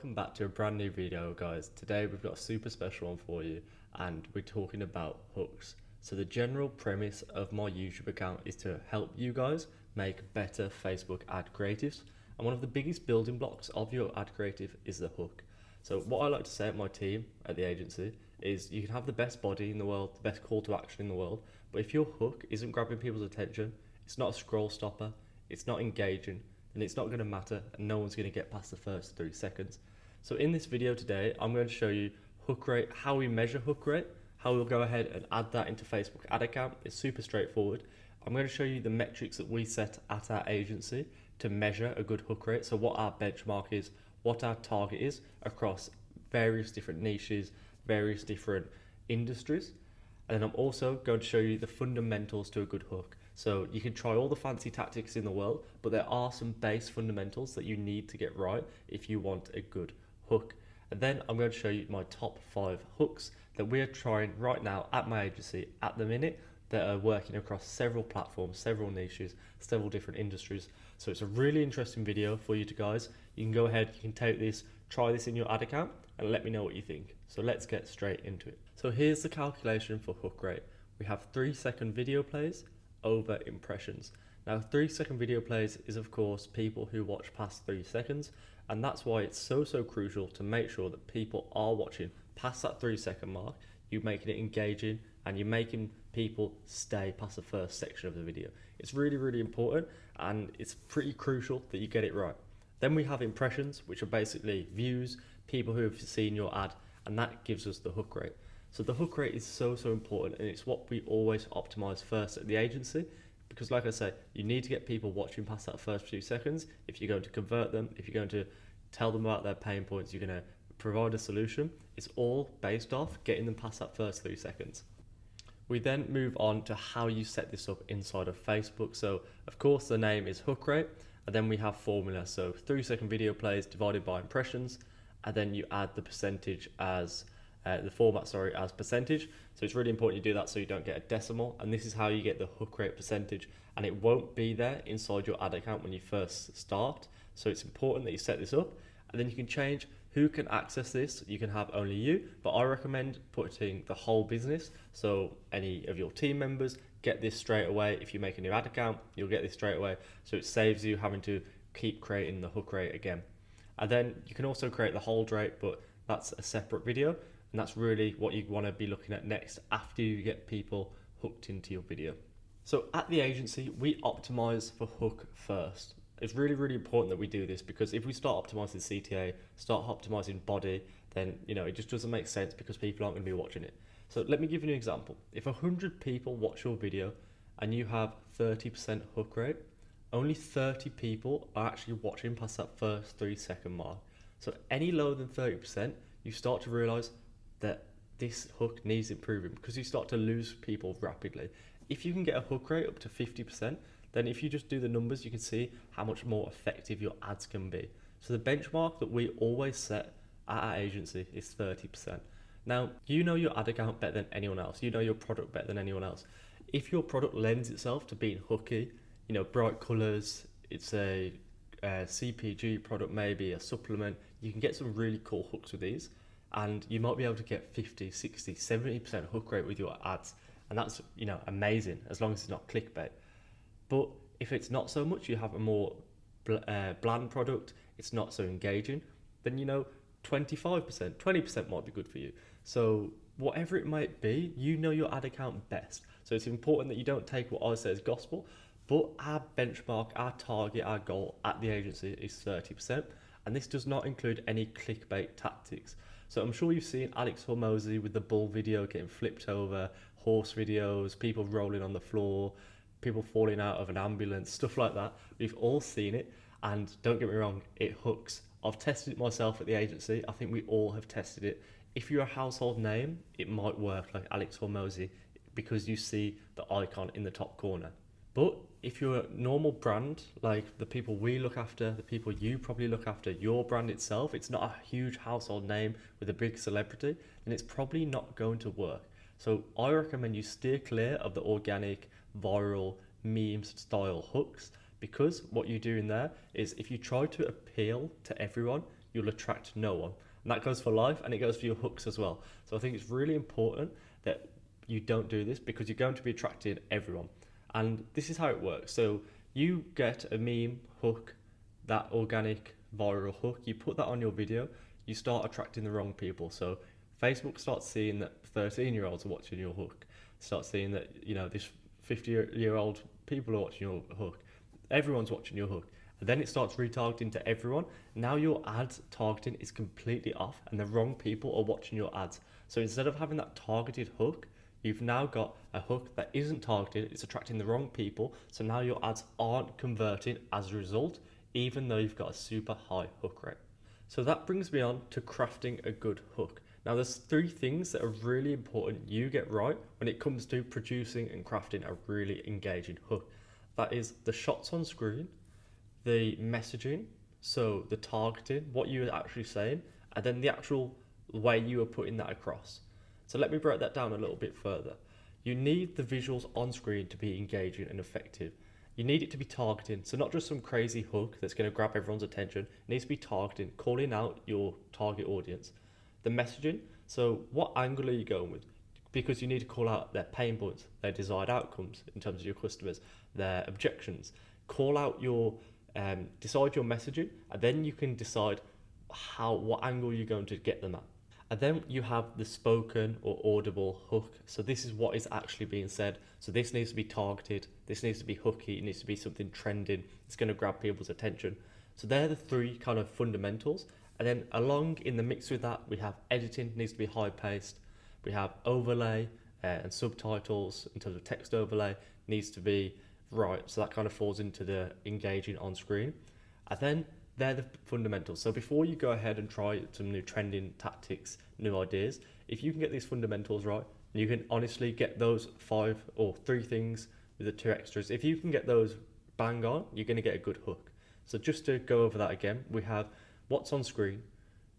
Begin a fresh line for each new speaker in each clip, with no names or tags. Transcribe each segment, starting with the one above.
Welcome back to a brand new video, guys. Today we've got a super special one for you and we're talking about hooks. So the general premise of my YouTube account is to help you guys make better Facebook ad creatives, and one of the biggest building blocks of your ad creative is the hook. So what I like to say at my team at the agency is you can have the best body in the world, the best call to action in the world, but if your hook isn't grabbing people's attention, it's not a scroll stopper, it's not engaging, and it's not going to matter, and no one's going to get past the first 3 seconds. So in this video today, I'm going to show you hook rate, how we measure hook rate, how we'll go ahead and add that into Facebook ad account. It's super straightforward. I'm going to show you the metrics that we set at our agency to measure a good hook rate. So what our benchmark is, what our target is across various different niches, various different industries. And then I'm also going to show you the fundamentals to a good hook. So you can try all the fancy tactics in the world, but there are some base fundamentals that you need to get right if you want a good hook. And then I'm going to show you my top 5 hooks that we're trying right now at my agency at the minute that are working across several platforms, several niches, several different industries. So it's a really interesting video for you guys. You can go ahead, you can take this, try this in your ad account and let me know what you think. So let's get straight into it. So here's the calculation for hook rate. We have 3-second video plays over impressions. Now 3-second video plays is of course people who watch past 3 seconds, and that's why it's so crucial to make sure that people are watching past that 3-second mark. You're making it engaging and you're making people stay past the first section of the video. It's really important, and it's pretty crucial that you get it right. Then we have impressions, which are basically views, people who have seen your ad, and that gives us the hook rate. So the hook rate is so important, and it's what we always optimize first at the agency, because like I say, you need to get people watching past that first few seconds. If you're going to convert them, if you're going to tell them about their pain points, you're going to provide a solution. It's all based off getting them past that first 3 seconds. We then move on to how you set this up inside of Facebook. So of course the name is hook rate, and then we have formula. So 3-second video plays divided by impressions, and then you add the percentage as the format, as percentage. So it's really important you do that so you don't get a decimal, and this is how you get the hook rate percentage, and it won't be there inside your ad account when you first start. So it's important that you set this up, and then you can change who can access this. You can have only you, but I recommend putting the whole business. So any of your team members get this straight away. If you make a new ad account, you'll get this straight away. So it saves you having to keep creating the hook rate again. And then you can also create the hold rate, but that's a separate video. And that's really what you want to be looking at next after you get people hooked into your video. So at the agency, we optimize for hook first. It's really important that we do this, because if we start optimizing CTA, start optimizing body, then it just doesn't make sense, because people aren't going to be watching it. So let me give you an example. If 100 people watch your video and you have 30% hook rate, only 30 people are actually watching past that first 3-second mark. So any lower than 30%, you start to realize that this hook needs improving, because you start to lose people rapidly. If you can get a hook rate up to 50%, then if you just do the numbers, you can see how much more effective your ads can be. So the benchmark that we always set at our agency is 30%. Now, you know your ad account better than anyone else. You know your product better than anyone else. If your product lends itself to being hooky, bright colors, it's a CPG product, maybe a supplement, you can get some really cool hooks with these. And you might be able to get 50, 60, 70% hook rate with your ads. And that's, amazing, as long as it's not clickbait. But if it's not so much, you have a more bland product, it's not so engaging, then 25%, 20% might be good for you. So whatever it might be, your ad account best. So it's important that you don't take what I say as gospel, but our benchmark, our target, our goal at the agency is 30%. And this does not include any clickbait tactics. So I'm sure you've seen Alex Hormozi with the bull video getting flipped over, horse videos, people rolling on the floor, people falling out of an ambulance, stuff like that. We've all seen it, and don't get me wrong, it hooks. I've tested it myself at the agency. I think we all have tested it. If you're a household name, it might work like Alex Hormozi, because you see the icon in the top corner. But if you're a normal brand, like the people we look after, the people you probably look after, your brand itself, it's not a huge household name with a big celebrity, then it's probably not going to work. So I recommend you steer clear of the organic, viral, memes style hooks, because what you do in there is, if you try to appeal to everyone, you'll attract no one. And that goes for life, and it goes for your hooks as well. So I think it's really important that you don't do this, because you're going to be attracting everyone. And this is how it works. So you get a meme hook, that organic viral hook, you put that on your video, you start attracting the wrong people. So Facebook starts seeing that 13-year-olds are watching your hook, start seeing that, you know, this 50-year-old people are watching your hook, everyone's watching your hook. And then it starts retargeting to everyone. Now your ads targeting is completely off, and the wrong people are watching your ads. So instead of having that targeted hook, you've now got a hook that isn't targeted, it's attracting the wrong people. So now your ads aren't converting as a result, even though you've got a super high hook rate. So that brings me on to crafting a good hook. Now there's 3 things that are really important you get right when it comes to producing and crafting a really engaging hook. That is the shots on screen, the messaging, so the targeting, what you're actually saying, and then the actual way you are putting that across. So let me break that down a little bit further. You need the visuals on screen to be engaging and effective. You need it to be targeting, so not just some crazy hook that's going to grab everyone's attention. It needs to be targeting, calling out your target audience. The messaging, so what angle are you going with? Because you need to call out their pain points, their desired outcomes in terms of your customers, their objections. Call out your decide your messaging, and then you can decide what angle you're going to get them at. And then you have the spoken or audible hook. So this is what is actually being said. So this needs to be targeted, this needs to be hooky, it needs to be something trending, it's going to grab people's attention. So they're the 3 kind of fundamentals. And then along in the mix with that, we have editing, needs to be high paced. We have overlay and subtitles in terms of text overlay needs to be right. So that kind of falls into the engaging on screen. And then they're the fundamentals. So before you go ahead and try some new trending tactics, new ideas, if you can get these fundamentals right, you can honestly get those 5 or 3 things with the 2 extras. If you can get those bang on, you're going to get a good hook. So just to go over that again, we have what's on screen,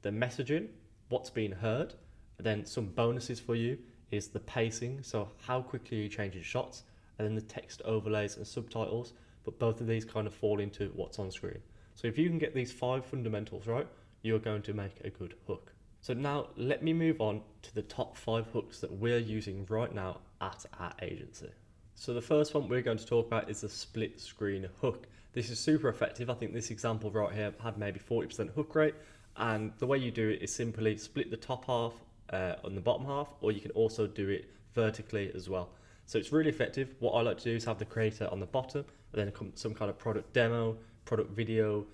the messaging, what's being heard, and then some bonuses for you is the pacing, so how quickly are you changing shots, and then the text overlays and subtitles, but both of these kind of fall into what's on screen. So if you can get these 5 fundamentals right, you're going to make a good hook. So now let me move on to the top 5 hooks that we're using right now at our agency. So the first one we're going to talk about is the split screen hook. This is super effective. I think this example right here had maybe 40% hook rate, and the way you do it is simply split the top half on the bottom half, or you can also do it vertically as well. So it's really effective. What I like to do is have the creator on the bottom, and then some kind of product demo, product video,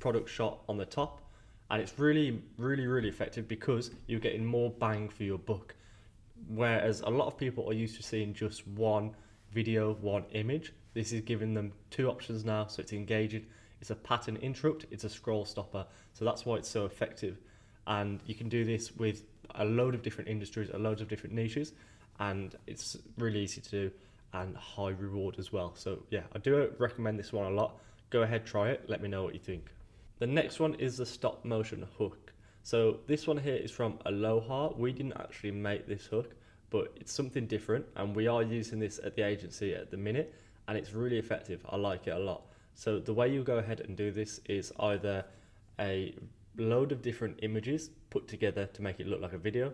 product shot on the top. And it's really, really, really effective because you're getting more bang for your buck. Whereas a lot of people are used to seeing just one video, one image. This is giving them 2 options now, so it's engaging. It's a pattern interrupt, it's a scroll stopper. So that's why it's so effective. And you can do this with a load of different industries, a load of different niches, and it's really easy to do and high reward as well. So yeah, I do recommend this one a lot. Go ahead, try it, let me know what you think. The next one is the stop motion hook. So this one here is from Aloha. We didn't actually make this hook, but it's something different, and we are using this at the agency at the minute, and it's really effective. I like it a lot. So the way you go ahead and do this is either a load of different images put together to make it look like a video,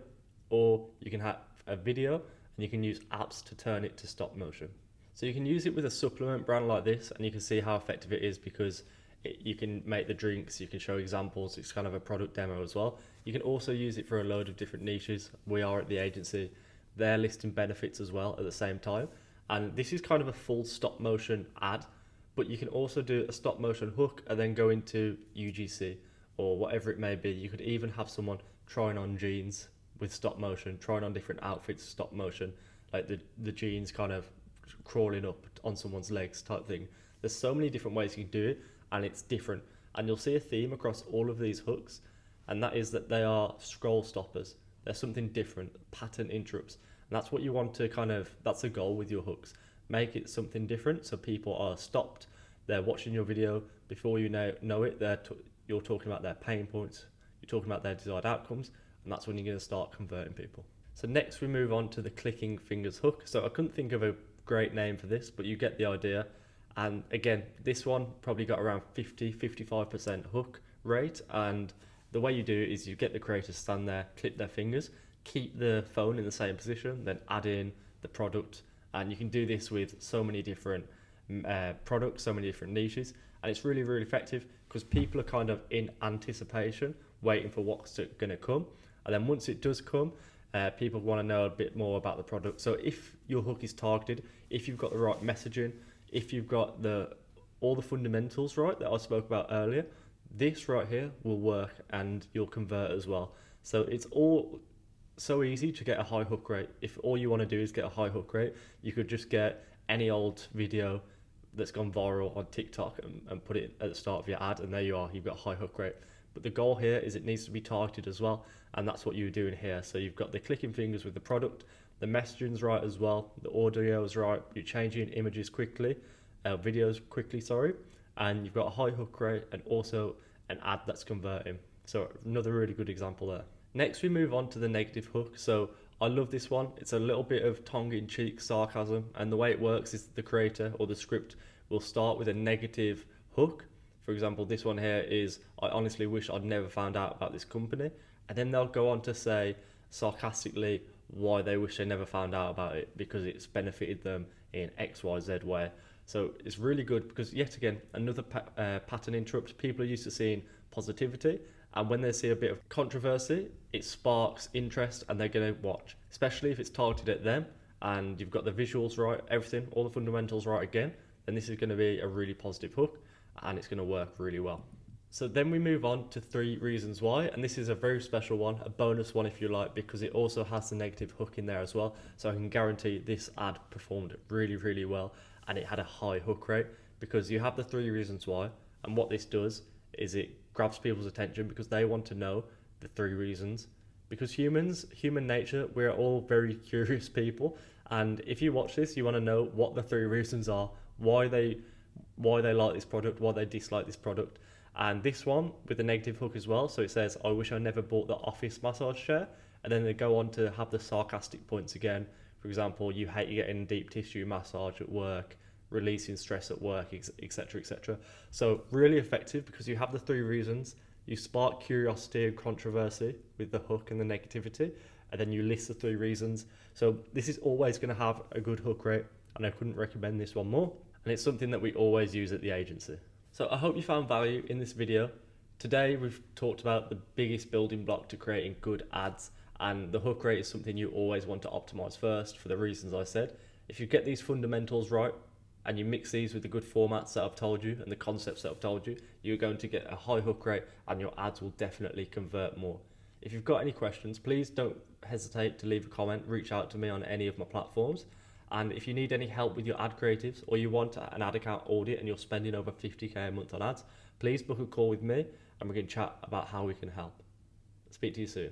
or you can have a video and you can use apps to turn it to stop motion. So you can use it with a supplement brand like this, and you can see how effective it is because you can make the drinks, you can show examples, it's kind of a product demo as well. You can also use it for a load of different niches. We are at the agency, they're listing benefits as well at the same time. And this is kind of a full stop motion ad, but you can also do a stop motion hook and then go into UGC or whatever it may be. You could even have someone trying on jeans with stop motion, trying on different outfits, stop motion, like the jeans kind of crawling up on someone's legs type thing. There's so many different ways you can do it, and it's different. And you'll see a theme across all of these hooks, and that is that they are scroll stoppers. They're something different, pattern interrupts. And that's what you want to that's the goal with your hooks. Make it something different so people are stopped. They're watching your video. Before you know it, you're talking about their pain points. You're talking about their desired outcomes. And that's when you're going to start converting people. So next we move on to the clicking fingers hook. So I couldn't think of a great name for this, but you get the idea. And again, this one probably got around 55% hook rate, and The way you do it is you get the creator to stand there, clip their fingers, keep the phone in the same position, then add in the product. And you can do this with so many different products, so many different niches. And it's really, really effective because people are kind of in anticipation, waiting for what's going to come. And then once it does come, people want to know a bit more about the product. So if your hook is targeted, if you've got the right messaging, if you've got all the fundamentals right that I spoke about earlier, this right here will work and you'll convert as well. So it's all so easy to get a high hook rate. If all you want to do is get a high hook rate, you could just get any old video that's gone viral on TikTok and put it at the start of your ad, and there you are, you've got a high hook rate. But the goal here is it needs to be targeted as well, and that's what you're doing here. So you've got the clicking fingers with the product, the messaging's right as well, the audio is right, you're changing images quickly, videos quickly, sorry, and you've got a high hook rate and also an ad that's converting. So another really good example there. Next we move on to the negative hook. So I love this one. It's a little bit of tongue-in-cheek sarcasm, and the way it works is the creator or the script will start with a negative hook. For example, this one here is, I honestly wish I'd never found out about this company. And then they'll go on to say sarcastically why they wish they never found out about it because it's benefited them in XYZ way. So it's really good because, yet again, another pattern interrupt. People are used to seeing positivity, and when they see a bit of controversy, it sparks interest and they're going to watch, especially if it's targeted at them and you've got the visuals right, everything, all the fundamentals right again, then this is going to be a really positive hook and it's going to work really well. So then we move on to 3 reasons why, and this is a very special one, a bonus one if you like, because it also has the negative hook in there as well. So I can guarantee this ad performed really, really well and it had a high hook rate because you have the 3 reasons why, and what this does is it grabs people's attention because they want to know the 3 reasons. Because human nature, we're all very curious people, and if you watch this, you want to know what the 3 reasons are, why they like this product, why they dislike this product. And this one with the negative hook as well, so it says, I wish I never bought the office massage chair, and then they go on to have the sarcastic points again. For example, you hate getting deep tissue massage at work, releasing stress at work, etc, etc. So really effective because you have the 3 reasons, you spark curiosity and controversy with the hook and the negativity, and then you list the 3 reasons. So this is always going to have a good hook rate, and I couldn't recommend this one more, and it's something that we always use at the agency. So I hope you found value in this video. Today we've talked about the biggest building block to creating good ads, and the hook rate is something you always want to optimize first for the reasons I said. If you get these fundamentals right and you mix these with the good formats that I've told you and the concepts that I've told you, you're going to get a high hook rate and your ads will definitely convert more. If you've got any questions, please don't hesitate to leave a comment, reach out to me on any of my platforms. And if you need any help with your ad creatives or you want an ad account audit and you're spending over 50k a month on ads, please book a call with me and we can chat about how we can help. Speak to you soon.